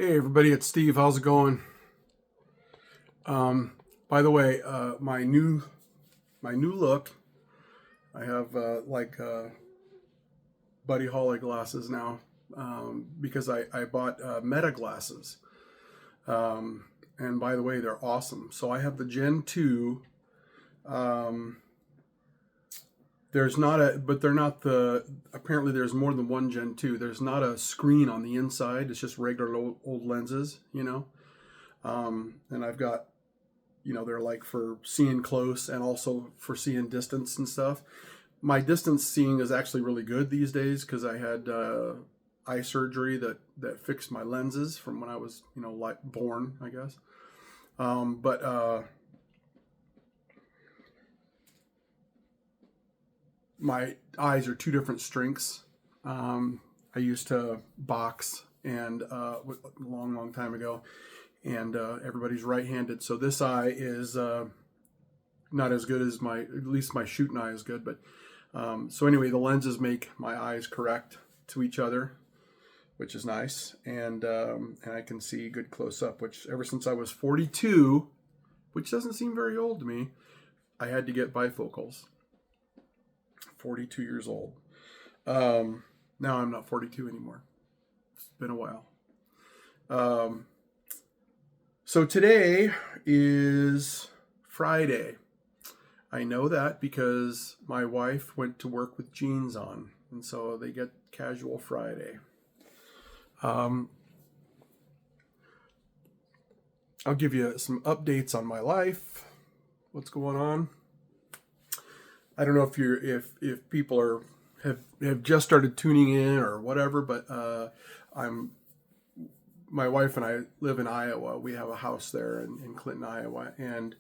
Hey everybody, it's Steve. How's it going? By the way, my new look. I have Buddy Holly glasses now because I bought Meta glasses. And by the way, they're awesome. So I have the Gen 2. Um, there's not a, but they're not the. Apparently, there's more than one Gen 2. There's not a screen on the inside. It's just regular old lenses. And I've got they're like for seeing close and also for seeing distance and stuff. My distance seeing is actually really good these days because I had eye surgery that fixed my lenses from when I was like born, I guess. But my eyes are two different strengths. I used to box and a long time ago, and everybody's right-handed, so this eye is not as good as at least my shooting eye is good. But so anyway, the lenses make my eyes correct to each other, which is nice, and I can see good close up. Which ever since I was 42, which doesn't seem very old to me, I had to get bifocals. 42 years old. Now I'm not 42 anymore. It's been a while. Um, so today is Friday. I know that because my wife went to work with jeans on, and so they get casual Friday. Um, I'll give you some updates on my life, what's going on. I don't know if people have just started tuning in or whatever, but I'm my wife and I live in Iowa. We have a house there in Clinton, Iowa, and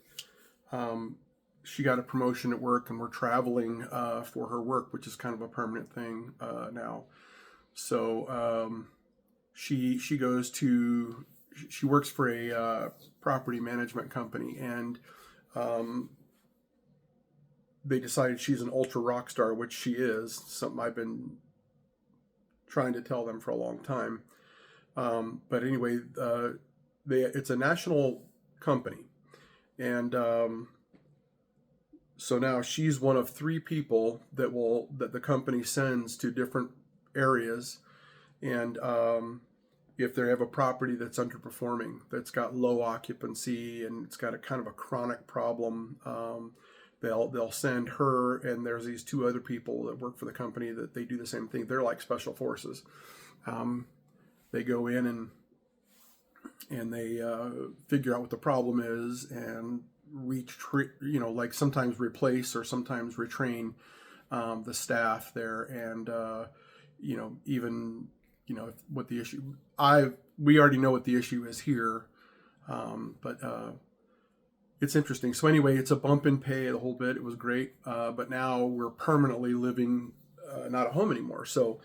she got a promotion at work, and we're traveling for her work, which is kind of a permanent thing now. So she goes to she works for a property management company, and um, they decided she's an ultra rock star, which she is. Something I've been trying to tell them for a long time. But anyway, it's a national company, and so now she's one of three people that the company sends to different areas, and if they have a property that's underperforming, that's got low occupancy, and it's got a kind of a chronic problem. They'll send her, and there's these two other people that work for the company that they do the same thing. They're like special forces. They go in and they figure out what the problem is and like sometimes replace or sometimes retrain the staff there, and even what the issue. We already know what the issue is here, but it's interesting. So anyway, it's a bump in pay, the whole bit. It was great, but now we're permanently living not at home anymore. So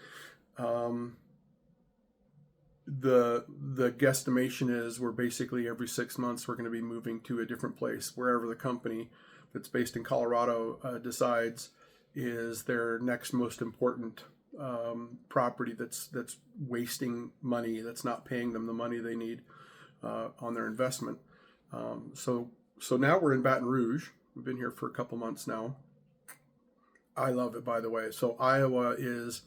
the guesstimation is we're basically every 6 months we're going to be moving to a different place, wherever the company that's based in Colorado decides is their next most important property that's wasting money, that's not paying them the money they need on their investment. So now we're in Baton Rouge. We've been here for a couple months now. I love it, by the way. So Iowa is,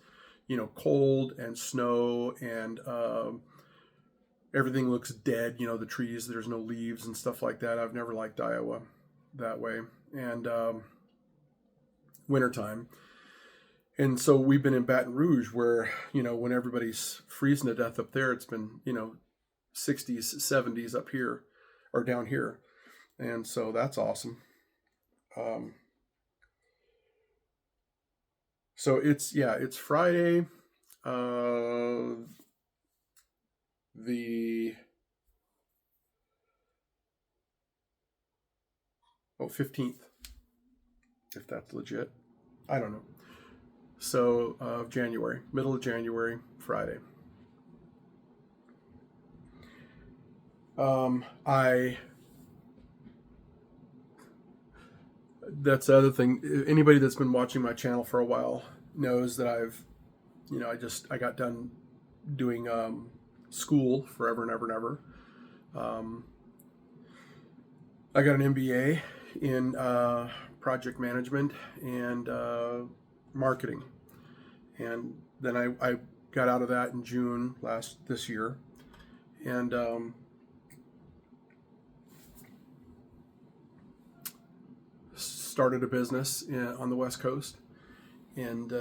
cold and snow, and everything looks dead. The trees, there's no leaves and stuff like that. I've never liked Iowa that way. And wintertime. And so we've been in Baton Rouge where, when everybody's freezing to death up there, it's been, 60s, 70s up here or down here. And so that's awesome. Um, so it's Friday, the 15th, if that's legit. I don't know. So January, middle of January, Friday. I That's the other thing. Anybody that's been watching my channel for a while knows that I got done doing school forever and ever and ever. I got an MBA in project management and marketing, and then I got out of that in June this year, and started a business on the West Coast, and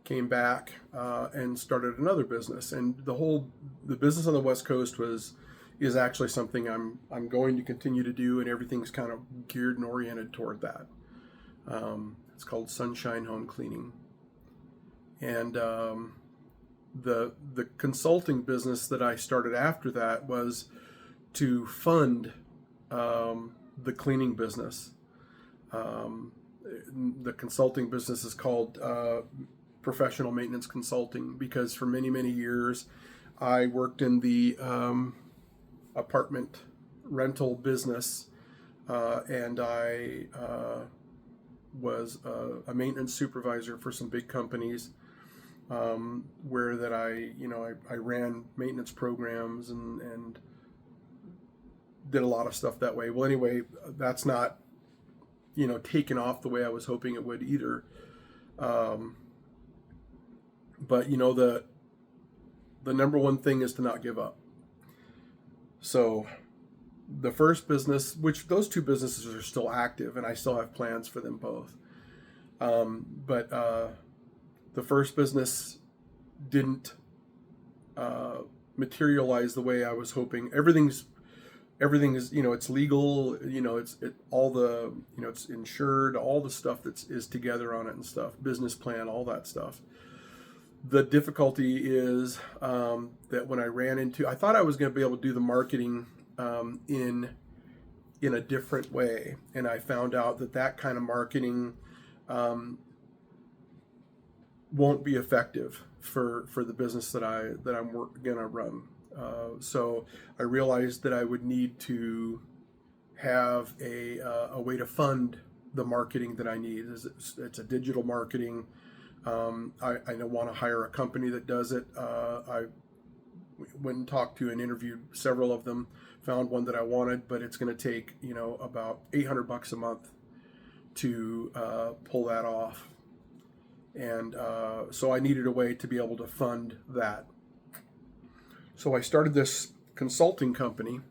came back and started another business. And the business on the West Coast is actually something I'm going to continue to do, and everything's kind of geared and oriented toward that. It's called Sunshine Home Cleaning, and the consulting business that I started after that was to fund the cleaning business. The consulting business is called professional maintenance consulting, because for many, many years I worked in the apartment rental business, and I was a maintenance supervisor for some big companies, where that I ran maintenance programs and did a lot of stuff that way. Well, anyway, that's not taken off the way I was hoping it would either. But the number one thing is to not give up. So the first business, which those two businesses are still active, and I still have plans for them both. But the first business didn't materialize the way I was hoping. Everything is, it's legal, it's insured, all the stuff is together on it and stuff, business plan, all that stuff. The difficulty is that when I thought I was going to be able to do the marketing in a different way, and I found out that kind of marketing won't be effective for the business that I'm going to run. So I realized that I would need to have a way to fund the marketing that I need. It's a digital marketing. I don't want to hire a company that does it. I went and talked to and interviewed several of them, found one that I wanted, but it's going to take about $800 a month to pull that off. And so I needed a way to be able to fund that. So I started this consulting company,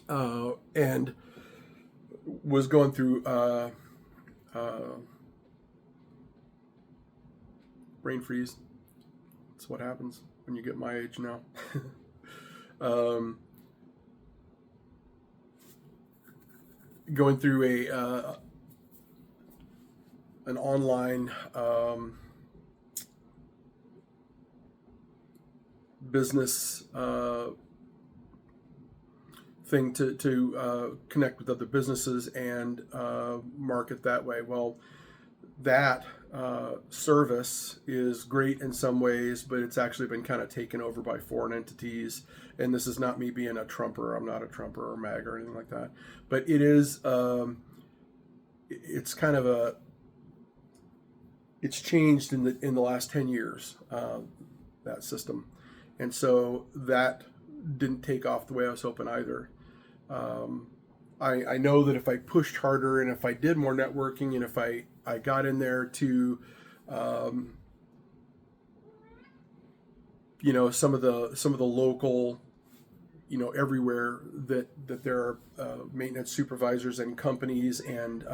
and was going through brain freeze. That's what happens when you get my age now. Going through an online business thing to connect with other businesses and market that way. Well, that service is great in some ways, but it's actually been kind of taken over by foreign entities. And this is not me being a Trumper. I'm not a Trumper or MAG or anything like that. But it is, it's kind of it's changed in the last 10 years, that system. And so that didn't take off the way I was hoping either. I know that if I pushed harder and if I did more networking and if I got in there to, some of the local, everywhere that there are maintenance supervisors and companies and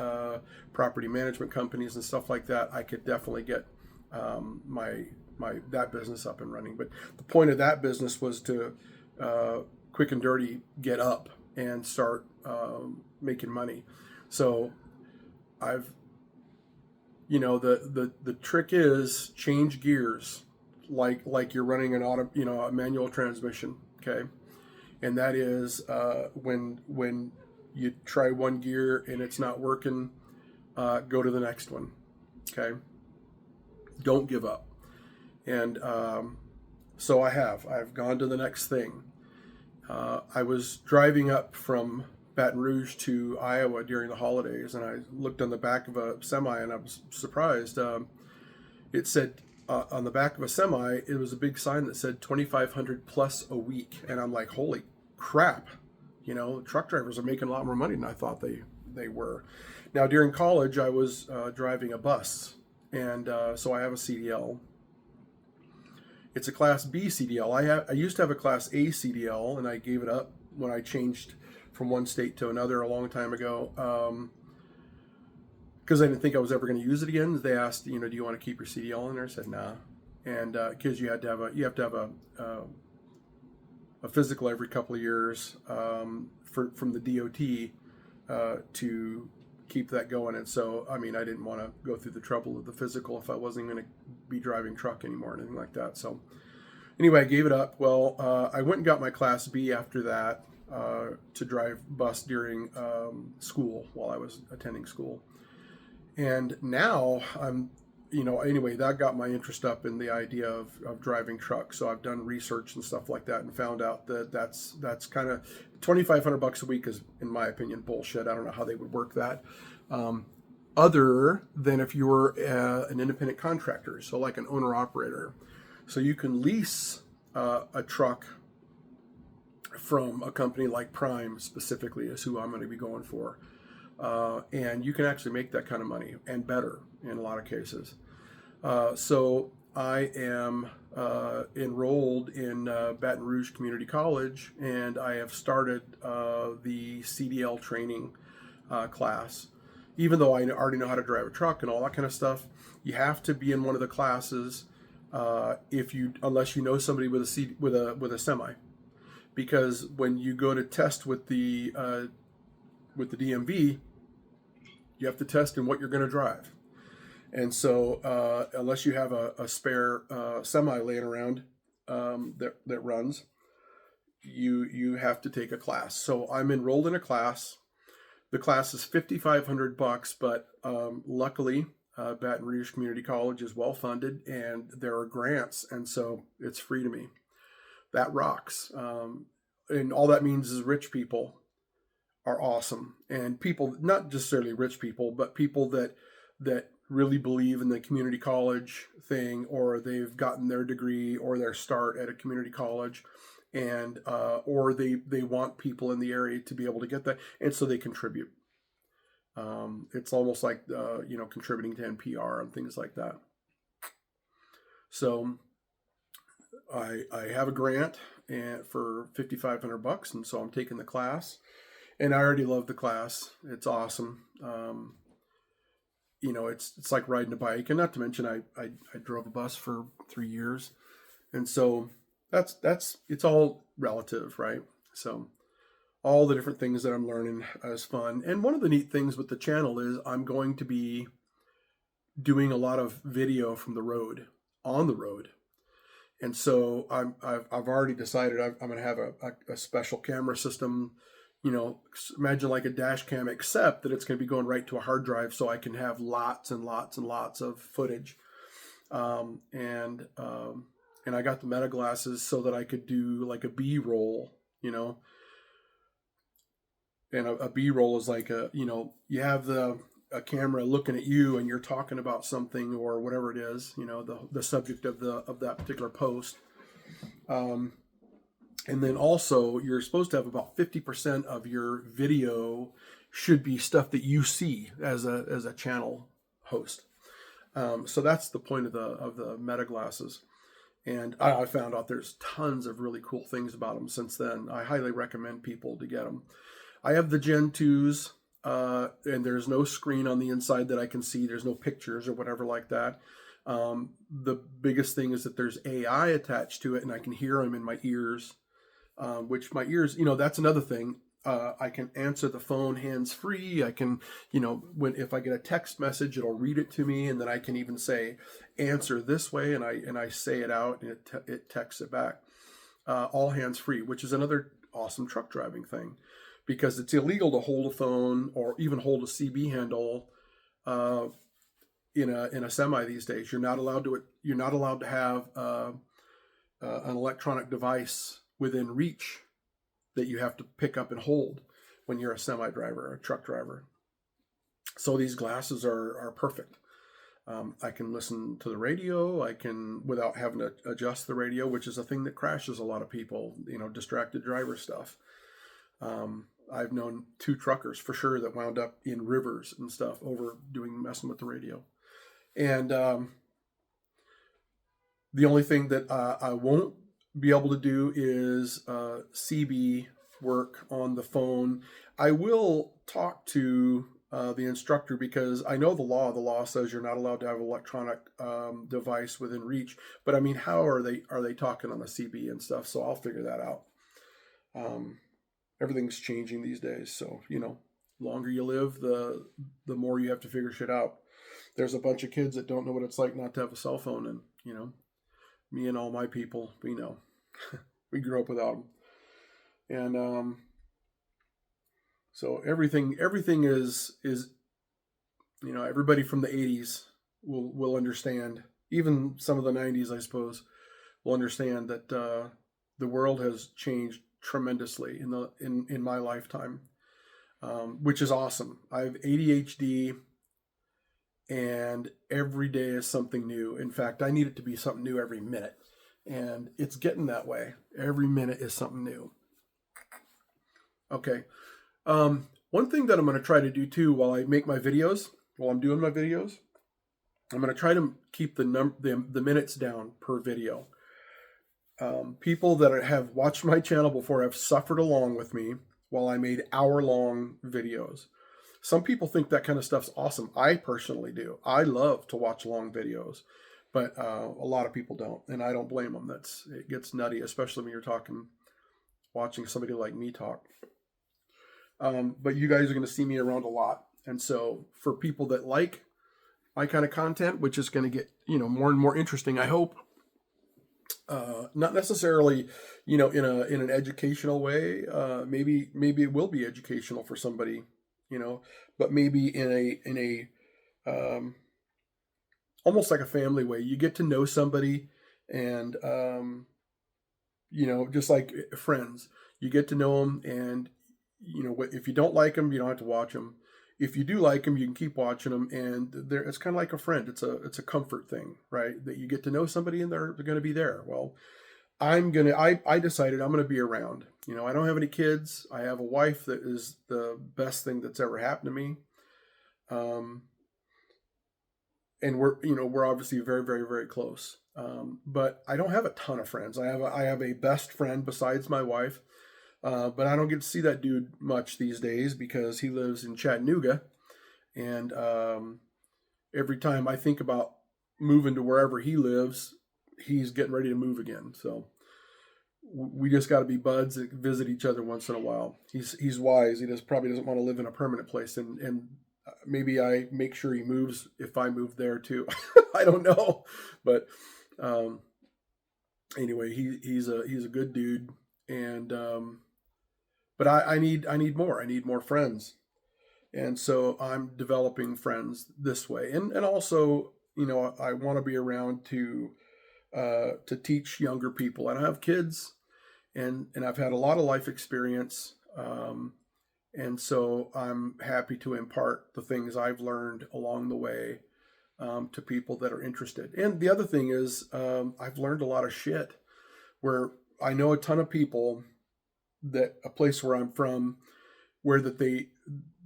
property management companies and stuff like that, I could definitely get that business up and running. But the point of that business was to quick and dirty get up and start making money. So I've, the trick is change gears like you're running an a manual transmission. Okay. And that is when you try one gear and it's not working, go to the next one. Okay. Don't give up. And so I've gone to the next thing. I was driving up from Baton Rouge to Iowa during the holidays, and I looked on the back of a semi and I was surprised. It said on the back of a semi, it was a big sign that said 2,500 plus a week. And I'm like, holy crap. Truck drivers are making a lot more money than I thought they were. Now, during college, I was driving a bus. And so I have a CDL. It's a Class B CDL. I used to have a Class A CDL, and I gave it up when I changed from one state to another a long time ago, because I didn't think I was ever going to use it again. They asked, do you want to keep your CDL in there? I said, nah, and because you have to have a physical every couple of years from the DOT to keep that going. And so, I didn't want to go through the trouble of the physical if I wasn't going to be driving truck anymore or anything like that. So anyway, I gave it up. Well, I went and got my Class B after that to drive bus during school while I was attending school. And now anyway, that got my interest up in the idea of driving trucks. So I've done research and stuff like that and found out that that's kind of $2,500 a week is, in my opinion, bullshit. I don't know how they would work that. Other than if you were an independent contractor, so like an owner operator. So you can lease a truck from a company like Prime specifically is who I'm going to be going for. And you can actually make that kind of money and better in a lot of cases. So I am enrolled in Baton Rouge Community College, and I have started the CDL training class. Even though I already know how to drive a truck and all that kind of stuff, you have to be in one of the classes unless you know somebody with a semi, because when you go to test with the DMV, you have to test in what you're going to drive. And so unless you have a spare semi laying around that runs, you have to take a class. So I'm enrolled in a class. The class is $5,500, but luckily Baton Rouge Community College is well funded and there are grants, and so it's free to me. That rocks. And all that means is rich people are awesome, and people, not necessarily rich people, but people that really believe in the community college thing, or they've gotten their degree or their start at a community college, and or they want people in the area to be able to get that, and so they contribute. It's almost like contributing to NPR and things like that. So I have a grant for $5,500, and so I'm taking the class. And I already love the class. It's awesome. It's like riding a bike, and not to mention I drove a bus for 3 years, and so it's all relative, right? So all the different things that I'm learning is fun. And one of the neat things with the channel is I'm going to be doing a lot of video from the road, on the road. And so I've already decided I'm going to have a special camera system. Imagine like a dash cam, except that it's going to be going right to a hard drive, so I can have lots and lots and lots of footage. And I got the meta glasses so that I could do like a B-roll, and a B-roll is like you have a camera looking at you and you're talking about something or whatever it is, the subject of that particular post. And then also, you're supposed to have about 50% of your video should be stuff that you see as a channel host. So that's the point of the meta glasses. And I found out there's tons of really cool things about them since then. I highly recommend people to get them. I have the Gen 2s, and there's no screen on the inside that I can see. There's no pictures or whatever like that. The biggest thing is that there's AI attached to it, and I can hear them in my ears. Which my ears, that's another thing. I can answer the phone hands-free. I can, if I get a text message, it'll read it to me, and then I can even say, answer this way, and I say it out, and it texts it back. All hands-free, which is another awesome truck driving thing, because it's illegal to hold a phone or even hold a CB handle in a semi these days. You're not allowed to have an electronic device within reach that you have to pick up and hold when you're a semi driver or a truck driver. So these glasses are perfect. I can listen to the radio. I can, without having to adjust the radio, which is a thing that crashes a lot of people, distracted driver stuff. I've known 2 truckers for sure that wound up in rivers and stuff over messing with the radio. And the only thing that I won't be able to do is CB work on the phone. I will talk to the instructor because I know the law. The law says you're not allowed to have an electronic device within reach. But I mean, how are they talking on the CB and stuff? So I'll figure that out. Everything's changing these days. So, longer you live, the more you have to figure shit out. There's a bunch of kids that don't know what it's like not to have a cell phone. And, me and all my people, we know. We grew up without them. And so everything is everybody from the 80s will understand. Even some of the 90s, I suppose, will understand that the world has changed tremendously in my lifetime, which is awesome. I have ADHD, and every day is something new. In fact, I need it to be something new every minute, and it's getting that way. Every minute is something new. Okay. One thing that I'm going to try to do too while I'm doing my videos, I'm going to try to keep the minutes down per video. People that have watched my channel before have suffered along with me while I made hour-long videos. Some people think that kind of stuff's awesome. I personally do. I love to watch long videos, but a lot of people don't, and I don't blame them. It gets nutty, especially when you're watching somebody like me talk. But you guys are going to see me around a lot, and so for people that like my kind of content, which is going to get more and more interesting, I hope. Not necessarily, in an educational way. Maybe it will be educational for somebody, but maybe in a almost like a family way. You get to know somebody, and just like friends, you get to know them, and if you don't like them, you don't have to watch them. If you do like them, you can keep watching them, and it's kind of like a friend. It's a comfort thing, right? That you get to know somebody and they're going to be there. Well, I decided I'm going to be around. I don't have any kids. I have a wife that is the best thing that's ever happened to me. And we're obviously very, very, very close. But I don't have a ton of friends. I have a best friend besides my wife. But I don't get to see that dude much these days because he lives in Chattanooga. And every time I think about moving to wherever he lives, he's getting ready to move again. So we just got to be buds and visit each other once in a while. He's wise. He probably doesn't want to live in a permanent place. And maybe I make sure he moves if I move there too. I don't know. But anyway, he's a good dude. And but I need more. I need more friends. And so I'm developing friends this way. And also, I want to be around to teach younger people. I don't have kids, and I've had a lot of life experience. And so I'm happy to impart the things I've learned along the way to people that are interested. And the other thing is I've learned a lot of shit where I know a ton of people that a place where I'm from, where that they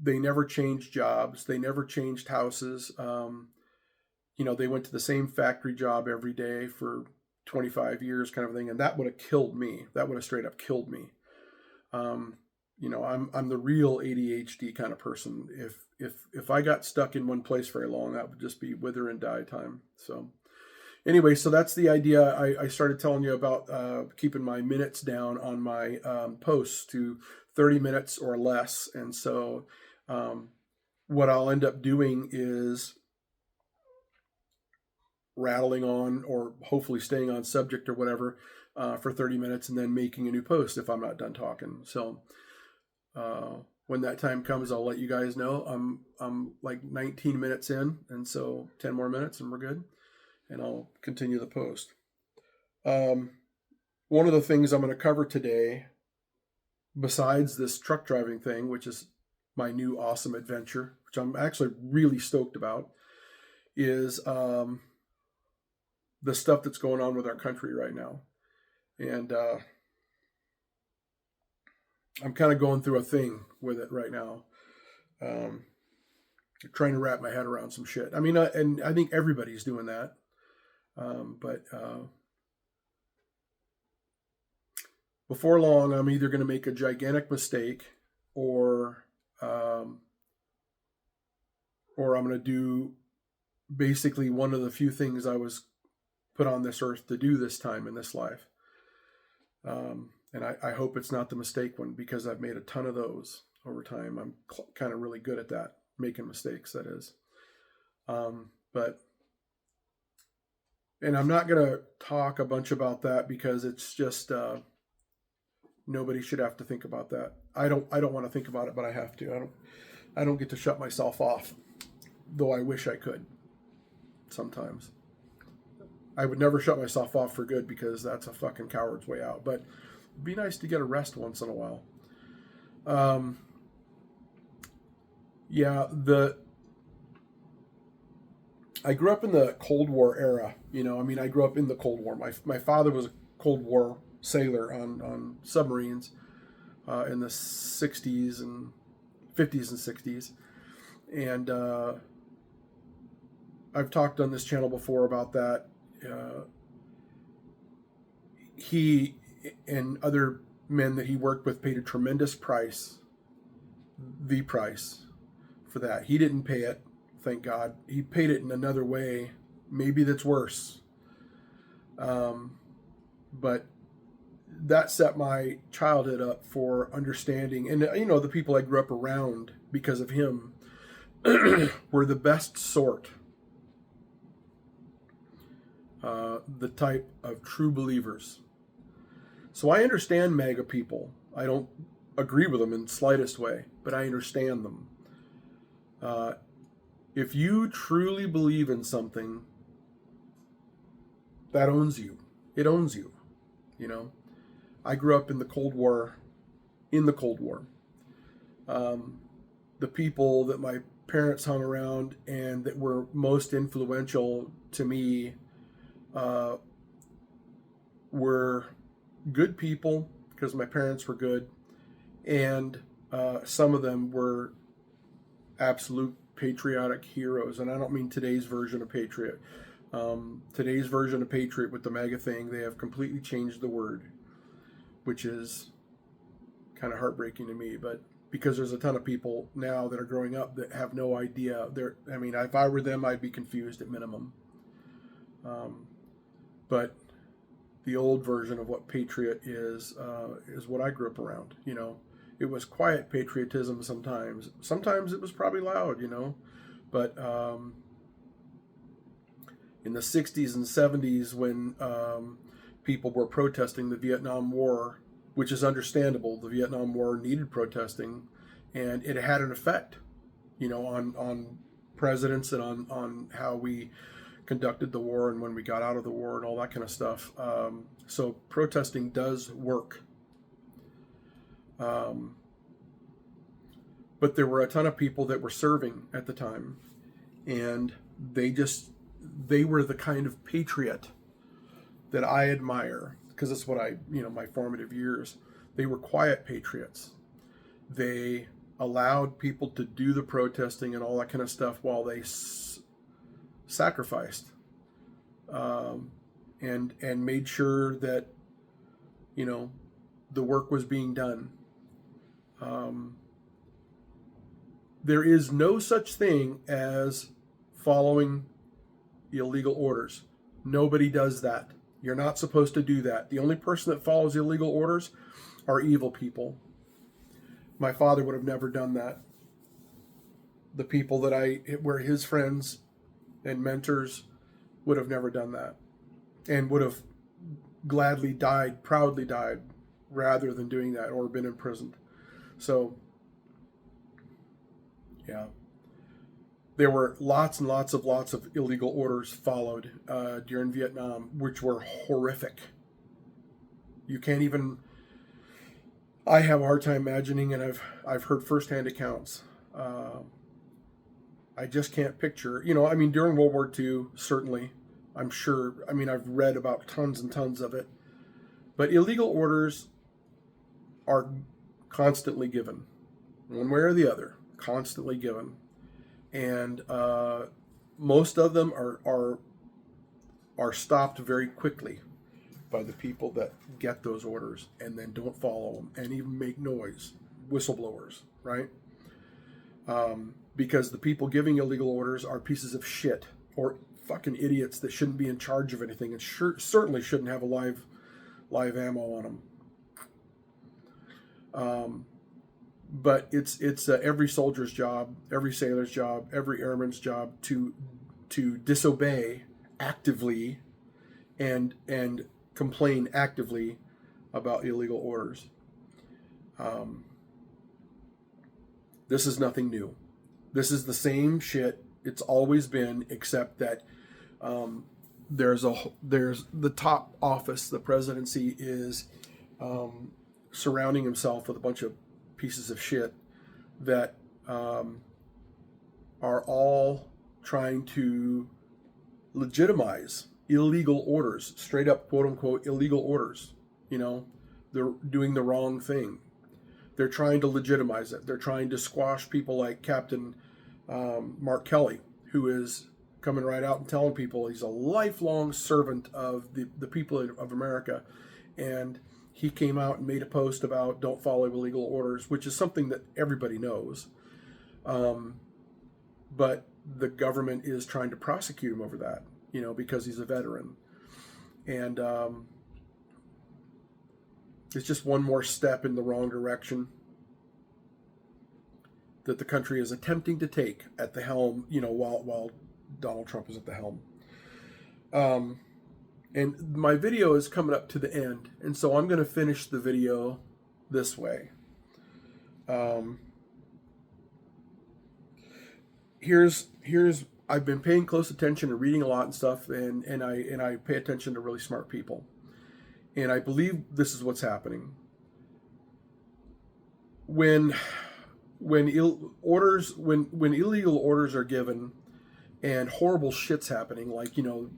never changed jobs, they never changed houses. They went to the same factory job every day for 25 years, kind of thing, and that would have killed me. That would have straight up killed me. I'm the real ADHD kind of person. If I got stuck in one place very long, that would just be wither and die time. So. Anyway, so that's the idea. I started telling you about keeping my minutes down on my posts to 30 minutes or less. And so what I'll end up doing is rattling on or hopefully staying on subject or whatever for 30 minutes and then making a new post if I'm not done talking. So when that time comes, I'll let you guys know. I'm like 19 minutes in, and so 10 more minutes and we're good. And I'll continue the post. One of the things I'm going to cover today, besides this truck driving thing, which is my new awesome adventure, which I'm actually really stoked about, is the stuff that's going on with our country right now. And I'm kind of going through a thing with it right now. Trying to wrap my head around some shit. I mean, and I think everybody's doing that. But before long, I'm either going to make a gigantic mistake, or I'm going to do basically one of the few things I was put on this earth to do this time in this life. And I hope it's not the mistake one, because I've made a ton of those over time. I'm kind of really good at that, making mistakes, that is. And I'm not going to talk a bunch about that, because it's just, nobody should have to think about that. I don't want to think about it, but I have to. I don't get to shut myself off, though I wish I could sometimes. I would never shut myself off for good, because that's a fucking coward's way out. But it'd be nice to get a rest once in a while. I grew up in the Cold War era. I grew up in the Cold War. My father was a Cold War sailor on submarines in the 60s and 50s and 60s. And I've talked on this channel before about that. He and other men that he worked with paid a tremendous price, the price for that. He didn't pay it, thank God. He paid it in another way, maybe that's worse. But that set my childhood up for understanding. And, the people I grew up around because of him were the best sort. The type of true believers. So I understand MAGA people. I don't agree with them in the slightest way, but I understand them. If you truly believe in something, that owns you. It owns you. I grew up in the Cold War. The people that my parents hung around and that were most influential to me were good people, because my parents were good, and some of them were absolute patriotic heroes. And I don't mean today's version of patriot. Today's version of patriot with the MAGA thing, they have completely changed the word, which is kind of heartbreaking to me. But because there's a ton of people now that are growing up that have no idea. If I were them, I'd be confused at minimum. But the old version of what patriot is what I grew up around. It was quiet patriotism sometimes. Sometimes it was probably loud, But in the 60s and 70s, when people were protesting the Vietnam War, which is understandable, the Vietnam War needed protesting, and it had an effect, on presidents and on how we conducted the war and when we got out of the war and all that kind of stuff. So protesting does work. But there were a ton of people that were serving at the time, and they were the kind of patriot that I admire, because that's what my formative years, they were quiet patriots. They allowed people to do the protesting and all that kind of stuff while they sacrificed, and made sure that the work was being done. There is no such thing as following illegal orders. Nobody does that. You're not supposed to do that. The only person that follows illegal orders are evil people. My father would have never done that. The people that were his friends and mentors would have never done that, and would have gladly proudly died, rather than doing that, or been imprisoned. So, yeah. There were lots and lots of illegal orders followed during Vietnam, which were horrific. You can't even. I have a hard time imagining, and I've heard firsthand accounts I just can't picture, I mean, during World War II, certainly, I'm sure, I mean, I've read about tons and tons of it, but illegal orders are constantly given, one way or the other, constantly given. And most of them are stopped very quickly by the people that get those orders and then don't follow them and even make noise, whistleblowers, right? Because the people giving illegal orders are pieces of shit or fucking idiots that shouldn't be in charge of anything and certainly shouldn't have a live ammo on them. But it's every soldier's job, every sailor's job, every airman's job to disobey actively and complain actively about illegal orders. This is nothing new. This is the same shit it's always been, except that there's the top office, the presidency, is surrounding himself with a bunch of pieces of shit that are all trying to legitimize illegal orders, straight up quote unquote illegal orders. They're doing the wrong thing. They're trying to legitimize it. They're trying to squash people like Captain Mark Kelly, who is coming right out and telling people he's a lifelong servant of the people of America. And he came out and made a post about don't follow illegal orders, which is something that everybody knows. But the government is trying to prosecute him over that, because he's a veteran. And it's just one more step in the wrong direction that the country is attempting to take at the helm, while Donald Trump is at the helm. And my video is coming up to the end, and so I'm going to finish the video this way. Here's I've been paying close attention and reading a lot and stuff, and I pay attention to really smart people, and I believe this is what's happening. When illegal orders are given, and horrible shit's happening, like the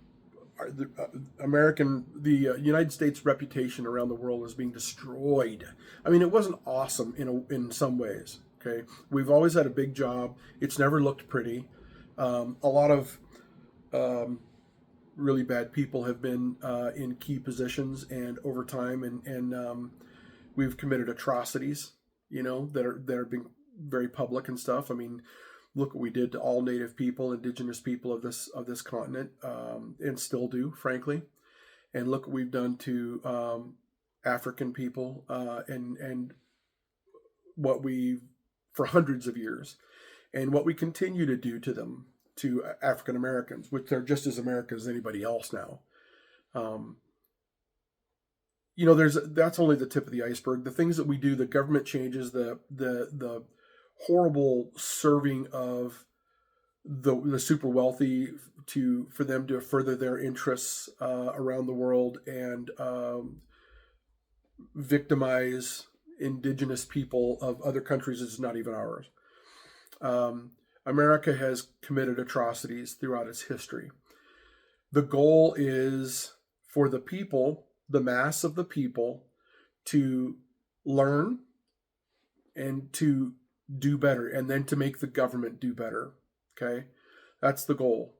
United States reputation around the world is being destroyed. I mean, it wasn't awesome in some ways. Okay, we've always had a big job. It's never looked pretty. A lot of really bad people have been in key positions, and over time, and we've committed atrocities. That are being very public and stuff. I mean, look what we did to all Native people, indigenous people of this continent, and still do, frankly. And look what we've done to African people, and what we, for hundreds of years, and what we continue to do to them, to African Americans, which are just as American as anybody else now. That's only the tip of the iceberg. The things that we do, the government changes, the horrible serving of the super wealthy for them to further their interests around the world, and victimize indigenous people of other countries is not even ours. America has committed atrocities throughout its history. The goal is for the people, the mass of the people, to learn and to do better, and then to make the government do better. Okay, that's the goal.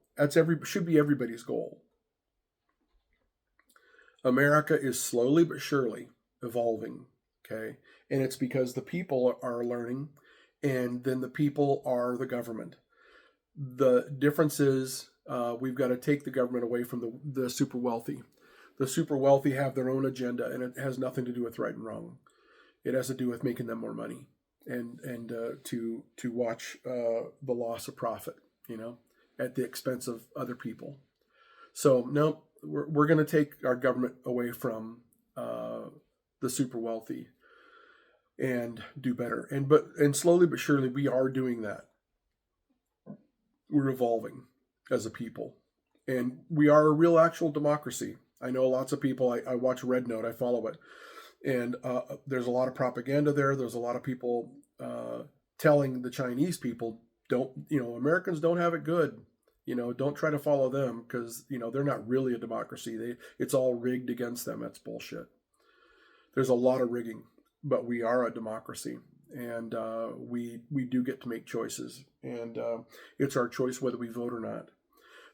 Should be everybody's goal. America is slowly but surely evolving. Okay, and it's because the people are learning, and then the people are the government. The difference is we've got to take the government away from the super wealthy. The super wealthy have their own agenda, and it has nothing to do with right and wrong. It has to do with making them more money, and to watch the loss of profit, at the expense of other people. So no, we're going to take our government away from the super wealthy and do better. And slowly but surely we are doing that. We're evolving as a people, and we are a real actual democracy. I know lots of people, I watch Red Note, I follow it, and there's a lot of propaganda there. There's a lot of people telling the Chinese people Americans don't have it good. Don't try to follow them because, they're not really a democracy. It's all rigged against them. That's bullshit. There's a lot of rigging, but we are a democracy, and we do get to make choices, and it's our choice whether we vote or not.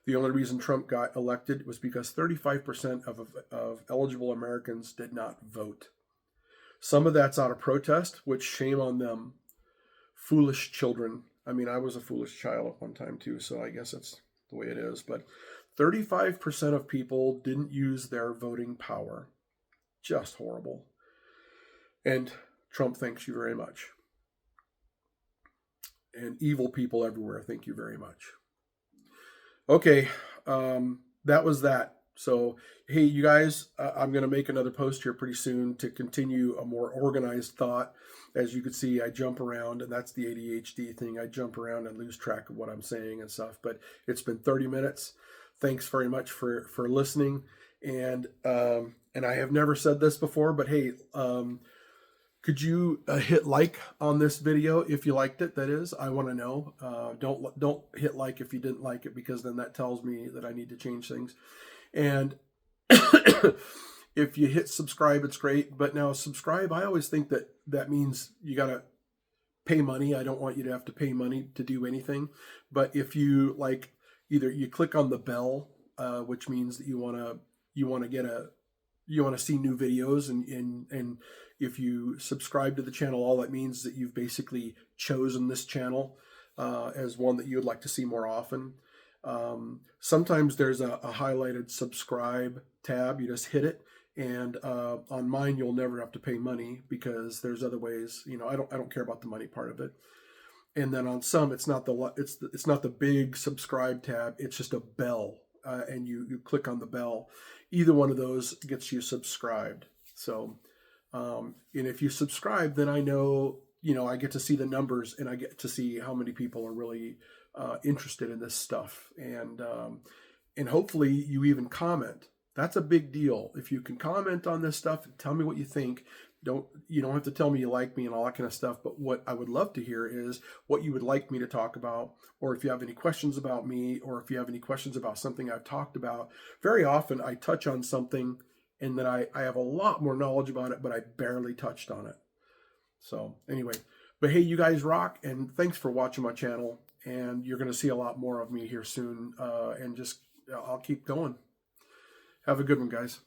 The only reason Trump got elected was because 35% of eligible Americans did not vote. Some of that's out of protest, which shame on them. Foolish children. I mean, I was a foolish child at one time too, so I guess that's the way it is. But 35% of people didn't use their voting power. Just horrible. And Trump thanks you very much. And evil people everywhere, thank you very much. Okay, that was that. So, hey, you guys, I'm going to make another post here pretty soon to continue a more organized thought. As you can see, I jump around, and that's the ADHD thing. I jump around and lose track of what I'm saying and stuff. But it's been 30 minutes. Thanks very much for listening. And I have never said this before, but hey, could you hit like on this video if you liked it? That is, I want to know. Don't hit like if you didn't like it, because then that tells me that I need to change things. And if you hit subscribe, it's great. But now subscribe, I always think that means you got to pay money. I don't want you to have to pay money to do anything. But if you either you click on the bell, which means that you want to see new videos, and if you subscribe to the channel, all that means that you've basically chosen this channel as one that you would like to see more often. Sometimes there's a highlighted subscribe tab. You just hit it, and on mine you'll never have to pay money because there's other ways. I don't care about the money part of it. And then on some, it's not the big subscribe tab. It's just a bell, and you click on the bell. Either one of those gets you subscribed. So, and if you subscribe, then I know, I get to see the numbers, and I get to see how many people are really interested in this stuff. And hopefully you even comment. That's a big deal. If you can comment on this stuff and tell me what you think. You don't have to tell me you like me and all that kind of stuff, but what I would love to hear is what you would like me to talk about, or if you have any questions about me, or if you have any questions about something I've talked about. Very often I touch on something and then I have a lot more knowledge about it, but I barely touched on it. So anyway, but hey, you guys rock, and thanks for watching my channel, and you're going to see a lot more of me here soon, and I'll keep going. Have a good one, guys.